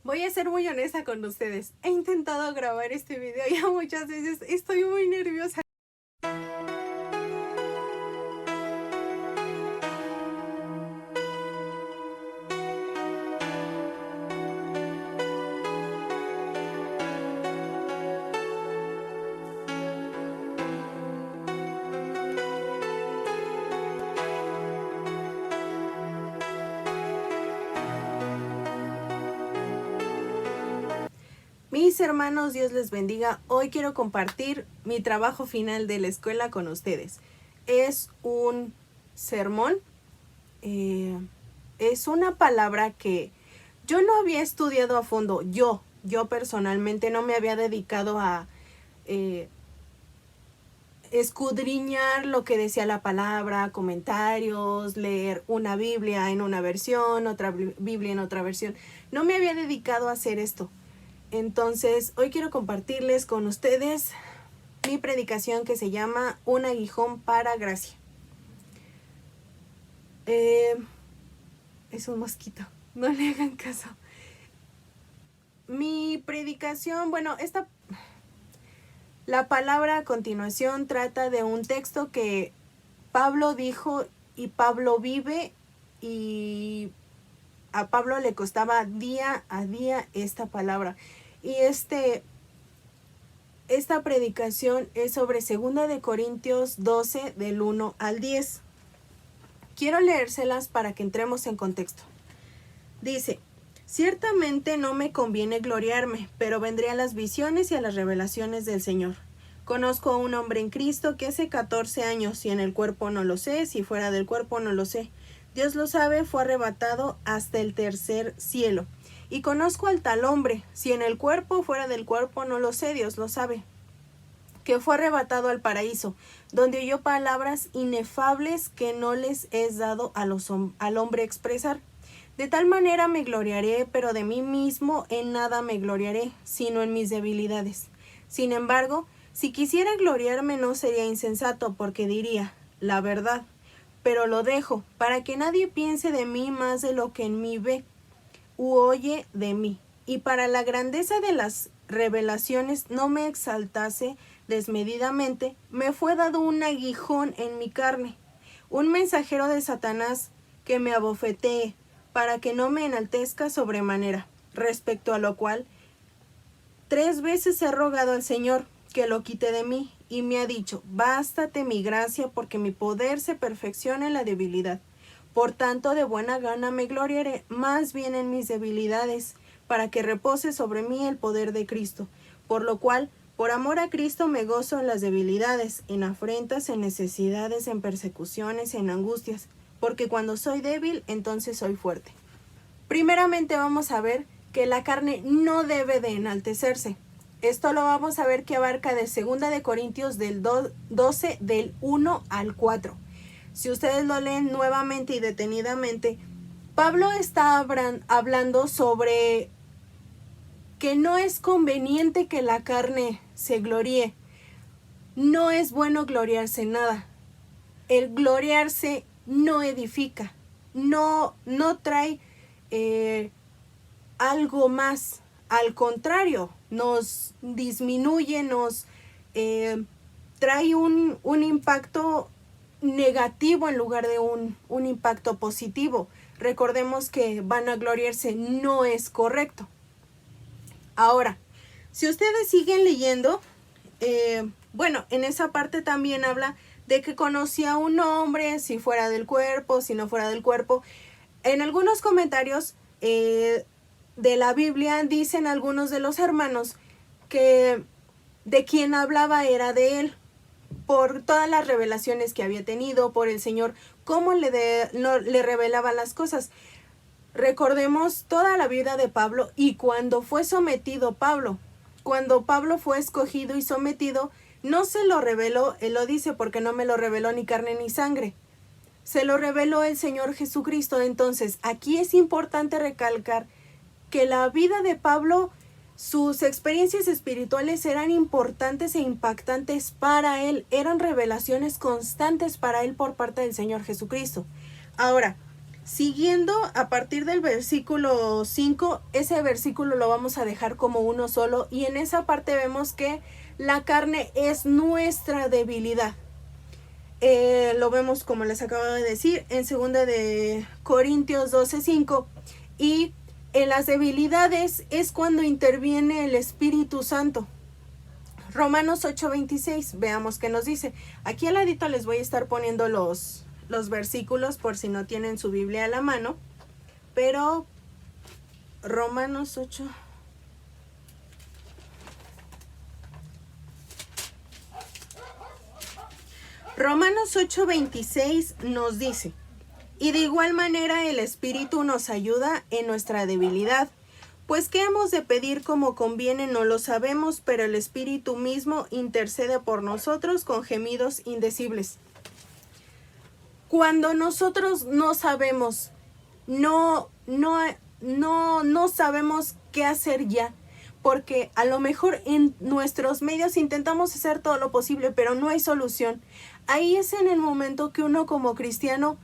Voy a ser muy honesta con ustedes. He intentado grabar este video ya muchas veces. Estoy muy nerviosa. Mis hermanos, Dios les bendiga. Hoy quiero compartir mi trabajo final de la escuela con ustedes. Es un sermón. Es una palabra que yo no había estudiado a fondo. Yo personalmente no me había dedicado a escudriñar lo que decía la palabra, comentarios, leer una Biblia en una versión, otra Biblia en otra versión. No me había dedicado a hacer esto. Entonces, hoy quiero compartirles con ustedes mi predicación que se llama Un aguijón para gracia. Es un mosquito, no le hagan caso. Mi predicación, bueno, la palabra a continuación trata de un texto que Pablo dijo y Pablo vive, y a Pablo le costaba día a día esta palabra. Y esta predicación es sobre 2 de Corintios 12 del 1 al 10. Quiero leérselas para que entremos en contexto. Dice: ciertamente no me conviene gloriarme, pero vendré a las visiones y a las revelaciones del Señor. Conozco a un hombre en Cristo que hace 14 años, si en el cuerpo no lo sé, si fuera del cuerpo no lo sé. Dios lo sabe, fue arrebatado hasta el tercer cielo. Y conozco al tal hombre, si en el cuerpo, fuera del cuerpo, no lo sé, Dios lo sabe, que fue arrebatado al paraíso, donde oyó palabras inefables que no les es dado al hombre expresar. De tal manera me gloriaré, pero de mí mismo en nada me gloriaré, sino en mis debilidades. Sin embargo, si quisiera gloriarme no sería insensato, porque diría la verdad, pero lo dejo, para que nadie piense de mí más de lo que en mí ve u oye de mí, y para la grandeza de las revelaciones no me exaltase desmedidamente, me fue dado un aguijón en mi carne, un mensajero de Satanás que me abofetee, para que no me enaltezca sobremanera, respecto a lo cual 3 veces he rogado al Señor que lo quite de mí, y me ha dicho: bástate mi gracia, porque mi poder se perfecciona en la debilidad. Por tanto, de buena gana me gloriaré más bien en mis debilidades, para que repose sobre mí el poder de Cristo. Por lo cual, por amor a Cristo me gozo en las debilidades, en afrentas, en necesidades, en persecuciones, en angustias, porque cuando soy débil, entonces soy fuerte. Primeramente vamos a ver que la carne no debe de enaltecerse. Esto lo vamos a ver que abarca de 2 de Corintios del 12 del 1 al 4. Si ustedes lo leen nuevamente y detenidamente, Pablo está hablando sobre que no es conveniente que la carne se gloríe. No es bueno gloriarse en nada. El gloriarse no edifica, no trae algo más. Al contrario, nos disminuye, nos trae un impacto negativo en lugar de un impacto positivo. Recordemos que vanagloriarse no es correcto. Ahora, si ustedes siguen leyendo, bueno, en esa parte también habla de que conocía a un hombre, si fuera del cuerpo, si no fuera del cuerpo. En algunos comentarios de la Biblia dicen algunos de los hermanos que de quien hablaba era de él, por todas las revelaciones que había tenido, por el Señor, cómo le revelaba las cosas. Recordemos toda la vida de Pablo y cuando fue sometido Pablo. Cuando Pablo fue escogido y sometido, no se lo reveló, él lo dice, porque no me lo reveló ni carne ni sangre. Se lo reveló el Señor Jesucristo. Entonces, aquí es importante recalcar que la vida de Pablo, sus experiencias espirituales eran importantes e impactantes para él, eran revelaciones constantes para él por parte del Señor Jesucristo. Ahora, Siguiendo a partir del versículo 5, ese versículo lo vamos a dejar como uno solo y en esa parte vemos que la carne es nuestra debilidad. Lo vemos como les acabo de decir en 2 de Corintios 12:5 y en las debilidades es cuando interviene el Espíritu Santo. Romanos 8:26, veamos qué nos dice. Aquí al ladito les voy a estar poniendo los versículos por si no tienen su Biblia a la mano, pero Romanos 8. Romanos 8:26 nos dice, y de igual manera el Espíritu nos ayuda en nuestra debilidad, pues qué hemos de pedir como conviene no lo sabemos, pero el Espíritu mismo intercede por nosotros con gemidos indecibles. Cuando nosotros no sabemos, no sabemos qué hacer ya, porque a lo mejor en nuestros medios intentamos hacer todo lo posible, pero no hay solución. Ahí es en el momento que uno como cristiano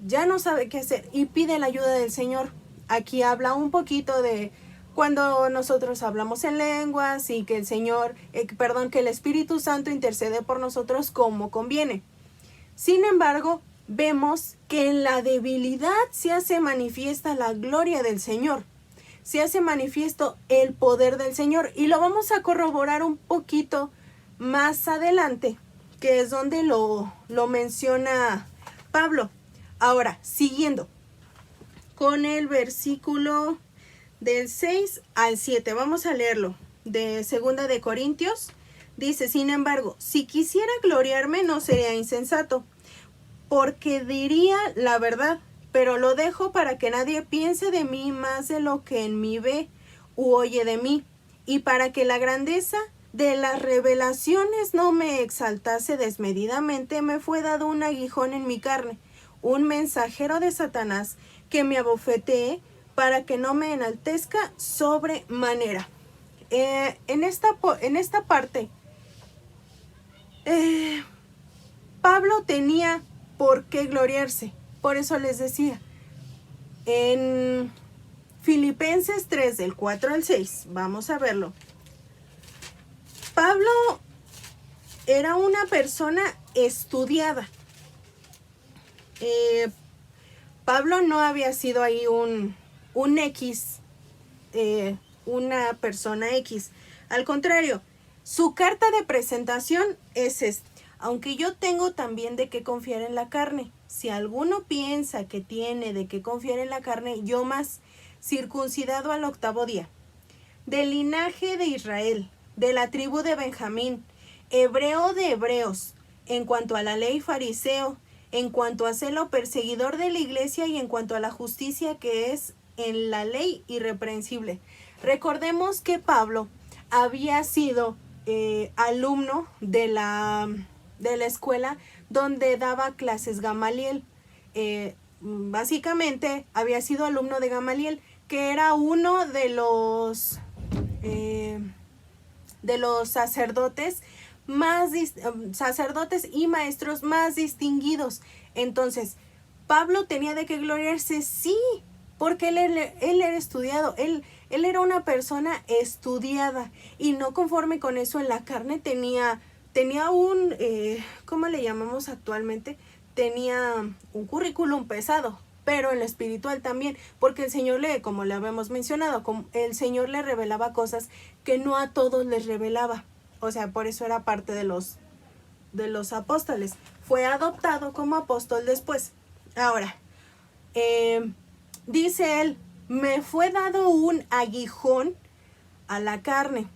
ya no sabe qué hacer y pide la ayuda del Señor. Aquí habla un poquito de cuando nosotros hablamos en lenguas y que el Señor, que el Espíritu Santo intercede por nosotros como conviene. Sin embargo, vemos que en la debilidad se hace manifiesta la gloria del Señor. Se hace manifiesto el poder del Señor y lo vamos a corroborar un poquito más adelante, que es donde lo menciona Pablo. Ahora, siguiendo con el versículo del 6 al 7, vamos a leerlo, de 2 de Corintios, dice, sin embargo, si quisiera gloriarme no sería insensato, porque diría la verdad, pero lo dejo para que nadie piense de mí más de lo que en mí ve u oye de mí, y para que la grandeza de las revelaciones no me exaltase desmedidamente, me fue dado un aguijón en mi carne, un mensajero de Satanás que me abofetee para que no me enaltezca sobremanera. En esta parte, Pablo tenía por qué gloriarse. Por eso les decía, en Filipenses 3, del 4 al 6, vamos a verlo. Pablo era una persona estudiada. Pablo no había sido ahí un X, una persona X. Al contrario, su carta de presentación es esta. Aunque yo tengo también de qué confiar en la carne. Si alguno piensa que tiene de qué confiar en la carne, yo más, circuncidado al 8º día, del linaje de Israel, de la tribu de Benjamín, hebreo de hebreos, en cuanto a la ley fariseo, en cuanto a celo perseguidor de la iglesia y en cuanto a la justicia que es en la ley irreprensible. Recordemos que Pablo había sido alumno de la escuela donde daba clases Gamaliel. Básicamente había sido alumno de Gamaliel, que era uno de los sacerdotes sacerdotes y maestros más distinguidos. Entonces, Pablo tenía de qué gloriarse, sí, porque él era estudiado, él era una persona estudiada y no conforme con eso en la carne tenía un, ¿cómo le llamamos actualmente? Tenía un currículum pesado, pero en lo espiritual también, porque el Señor como le habíamos mencionado, el Señor le revelaba cosas que no a todos les revelaba. O sea, por eso era parte de los apóstoles. Fue adoptado como apóstol después. Ahora, dice él, me fue dado un aguijón a la carne.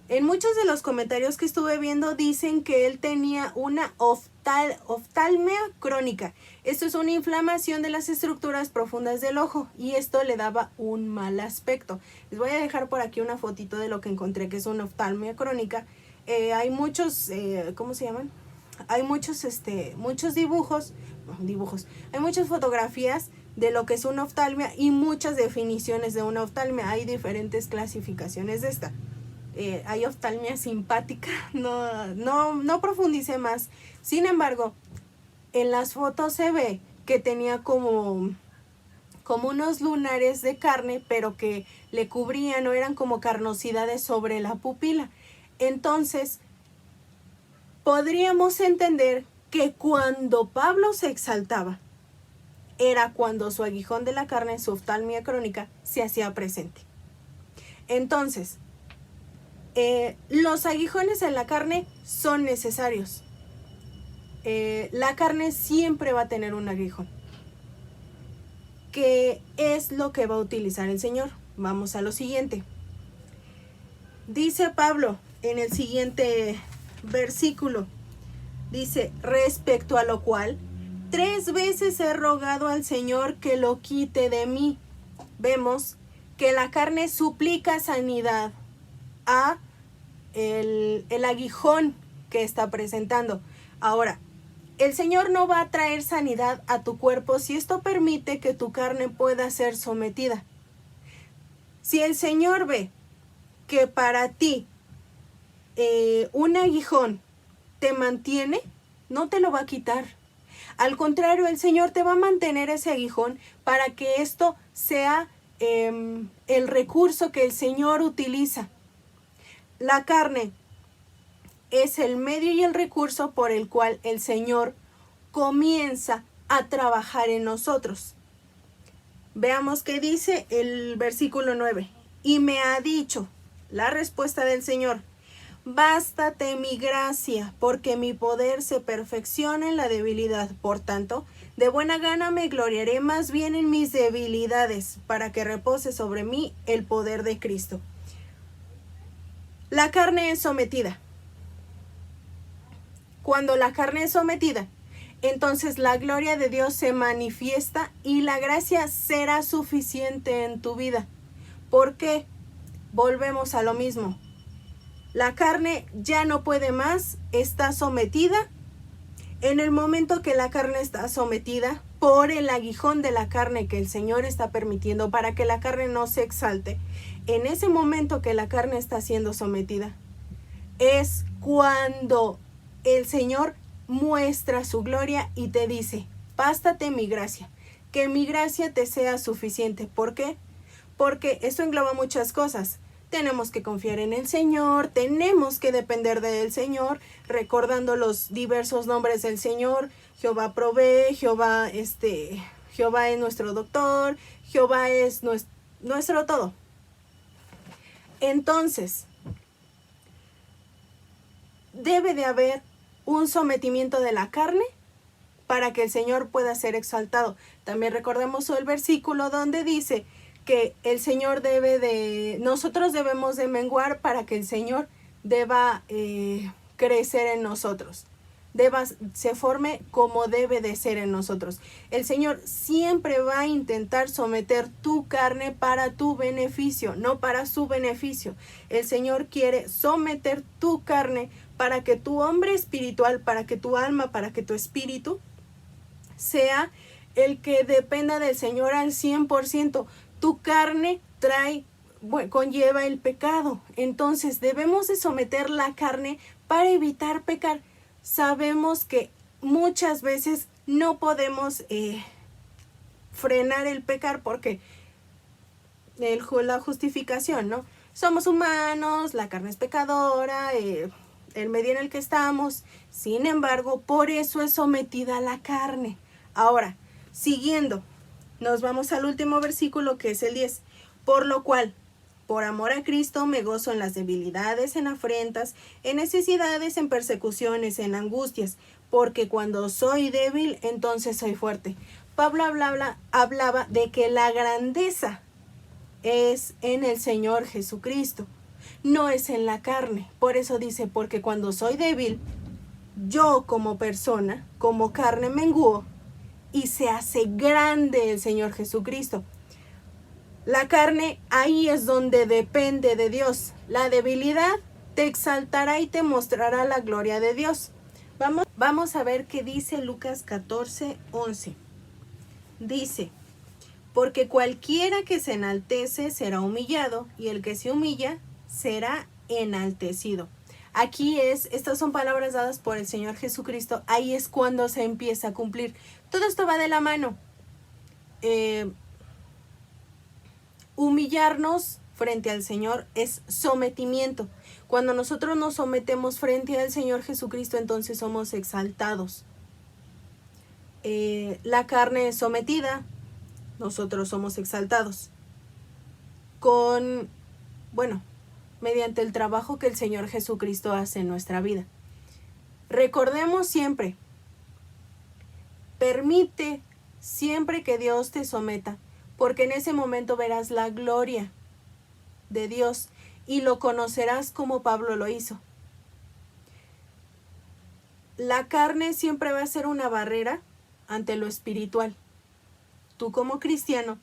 En muchos de los comentarios que estuve viendo dicen que él tenía una oftalmia crónica. Esto es una inflamación de las estructuras profundas del ojo y esto le daba un mal aspecto. Les voy a dejar por aquí una fotito de lo que encontré que es una oftalmia crónica. Hay muchos, ¿cómo se llaman? Hay muchos dibujos, hay muchas fotografías de lo que es una oftalmia y muchas definiciones de una oftalmia. Hay diferentes clasificaciones de esta. Hay oftalmia simpática, no profundicé más. Sin embargo, en las fotos se ve que tenía como como unos lunares de carne, pero que le cubrían o eran como carnosidades sobre la pupila. Entonces, podríamos entender que cuando Pablo se exaltaba, era cuando su aguijón de la carne, su oftalmia crónica, se hacía presente. Entonces, los aguijones en la carne son necesarios. La carne siempre va a tener un aguijón. ¿Qué es lo que va a utilizar el Señor? Vamos a lo siguiente. Dice Pablo en el siguiente versículo, dice, respecto a lo cual, 3 veces he rogado al Señor que lo quite de mí. Vemos que la carne suplica sanidad a el aguijón que está presentando. Ahora, el Señor no va a traer sanidad a tu cuerpo si esto permite que tu carne pueda ser sometida. Si el Señor ve que para ti un aguijón te mantiene, no te lo va a quitar. Al contrario, el Señor te va a mantener ese aguijón para que esto sea el recurso que el Señor utiliza. La carne es el medio y el recurso por el cual el Señor comienza a trabajar en nosotros. Veamos qué dice el versículo 9. Y me ha dicho, la respuesta del Señor, bástate mi gracia, porque mi poder se perfecciona en la debilidad. Por tanto, de buena gana me gloriaré más bien en mis debilidades, para que repose sobre mí el poder de Cristo. La carne es sometida. Cuando la carne es sometida, entonces la gloria de Dios se manifiesta y la gracia será suficiente en tu vida. ¿Por qué? Volvemos a lo mismo. La carne ya no puede más, está sometida. En el momento que la carne está sometida por el aguijón de la carne que el Señor está permitiendo para que la carne no se exalte, en ese momento que la carne está siendo sometida, es cuando el Señor muestra su gloria y te dice, bástate mi gracia, que mi gracia te sea suficiente. ¿Por qué? Porque esto engloba muchas cosas. Tenemos que confiar en el Señor, tenemos que depender del Señor, recordando los diversos nombres del Señor. Jehová provee, Jehová es nuestro doctor, Jehová es nuestro todo. Entonces, debe de haber un sometimiento de la carne para que el Señor pueda ser exaltado. También recordemos el versículo donde dice que el Señor nosotros debemos de menguar para que el Señor deba crecer en nosotros, se forme como debe de ser en nosotros. El Señor siempre va a intentar someter tu carne para tu beneficio, no para su beneficio. El Señor quiere someter tu carne para que tu hombre espiritual, para que tu alma, para que tu espíritu sea el que dependa del Señor al 100%. Tu carne conlleva el pecado. Entonces debemos de someter la carne para evitar pecar. Sabemos que muchas veces no podemos frenar el pecar porque la justificación, ¿no? Somos humanos, la carne es pecadora, el medio en el que estamos. Sin embargo, por eso es sometida la carne. Ahora, siguiendo, nos vamos al último versículo que es el 10. Por lo cual, por amor a Cristo, me gozo en las debilidades, en afrentas, en necesidades, en persecuciones, en angustias, porque cuando soy débil, entonces soy fuerte. Pablo hablaba de que la grandeza es en el Señor Jesucristo, no es en la carne. Por eso dice, porque cuando soy débil, yo como persona, como carne menguo, y se hace grande el Señor Jesucristo. La carne ahí es donde depende de Dios. La debilidad te exaltará y te mostrará la gloria de Dios. Vamos a ver qué dice Lucas 14:11. Dice, porque cualquiera que se enaltece será humillado, y el que se humilla será enaltecido. Aquí estas son palabras dadas por el Señor Jesucristo. Ahí es cuando se empieza a cumplir. Todo esto va de la mano. Humillarnos frente al Señor es sometimiento. Cuando nosotros nos sometemos frente al Señor Jesucristo, entonces somos exaltados. La carne es sometida, nosotros somos exaltados. Mediante el trabajo que el Señor Jesucristo hace en nuestra vida. Recordemos siempre, permite siempre que Dios te someta, porque en ese momento verás la gloria de Dios y lo conocerás como Pablo lo hizo. La carne siempre va a ser una barrera ante lo espiritual. Tú como cristiano,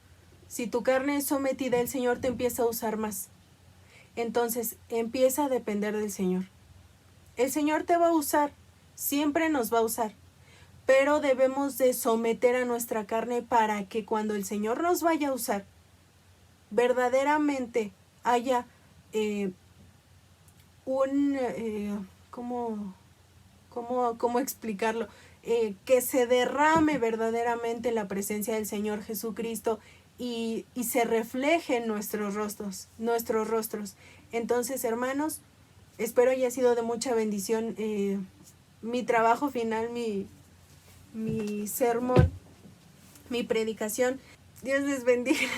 si tu carne es sometida, el Señor te empieza a usar más. Entonces empieza a depender del Señor. El Señor te va a usar, siempre nos va a usar, pero debemos de someter a nuestra carne para que cuando el Señor nos vaya a usar, verdaderamente haya ¿cómo explicarlo? Que se derrame verdaderamente la presencia del Señor Jesucristo y se refleje en nuestros rostros. Entonces, hermanos, espero haya sido de mucha bendición mi trabajo final, mi sermón, mi predicación. Dios les bendiga.